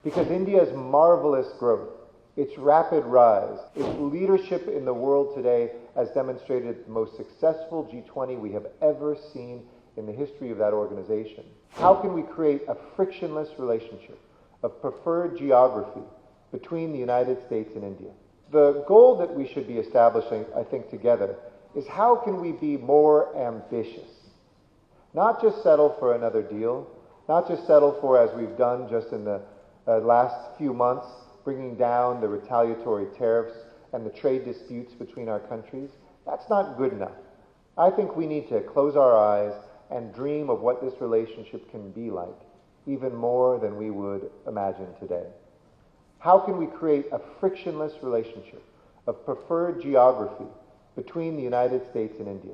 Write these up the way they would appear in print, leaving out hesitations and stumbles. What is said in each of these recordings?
Because India's marvelous growth, its rapid rise, its leadership in the world today has demonstrated the most successful G20 we have ever seen in the history of that organization. How can we create a frictionless relationship of preferred geography between the United States and India? The goal that we should be establishing, I think, together is how can we be more ambitious? Not just settle for another deal, not just settle for, as we've done just in the last few months, bringing down the retaliatory tariffs and the trade disputes between our countries. That's not good enough. I think we need to close our eyes and dream of what this relationship can be like, even more than we would imagine today. How can we create a frictionless relationship of preferred geography between the United States and India?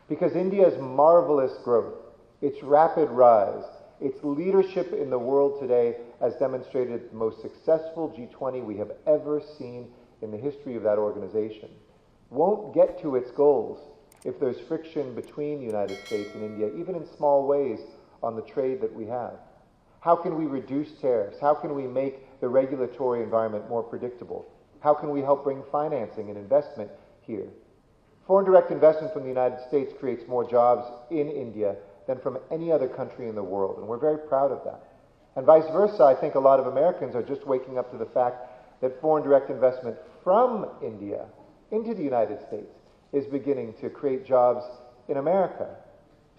Because India's marvelous growth, its rapid rise, its leadership in the world today has demonstrated the most successful G20 we have ever seen in the history of that organization. Won't get to its goals if there's friction between the United States and India, even in small ways, on the trade that we have. How can we reduce tariffs? How can we make the regulatory environment more predictable? How can we help bring financing and investment here? Foreign direct investment from the United States creates more jobs in India than from any other country in the world, and we're very proud of that. And vice versa, I think a lot of Americans are just waking up to the fact that foreign direct investment from India into the United States is beginning to create jobs in America.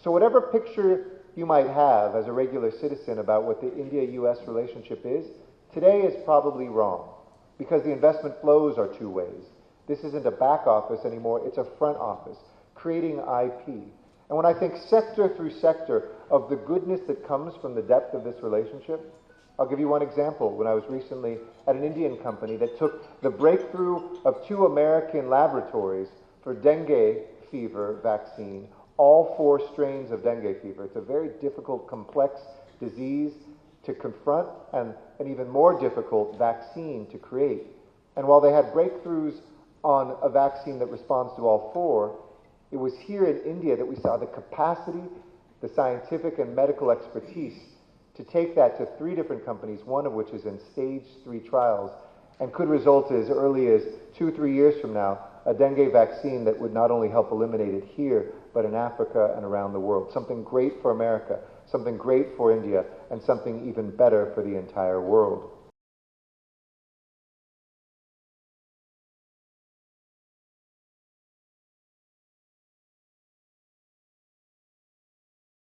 So whatever picture you might have as a regular citizen about what the India-US relationship is, today is probably wrong, because the investment flows are two ways. This isn't a back office anymore, it's a front office, creating IP. And when I think sector through sector of the goodness that comes from the depth of this relationship, I'll give you one example. When I was recently at an Indian company that took the breakthrough of 2 American laboratories for dengue fever vaccine, all 4 strains of dengue fever. It's a very difficult, complex disease to confront and an even more difficult vaccine to create. And while they had breakthroughs on a vaccine that responds to all 4, it was here in India that we saw the capacity, the scientific and medical expertise to take that to 3 different companies, one of which is in stage 3 trials, and could result as early as 2-3 years from now, a dengue vaccine that would not only help eliminate it here, but in Africa and around the world. Something great for America, something great for India, and something even better for the entire world.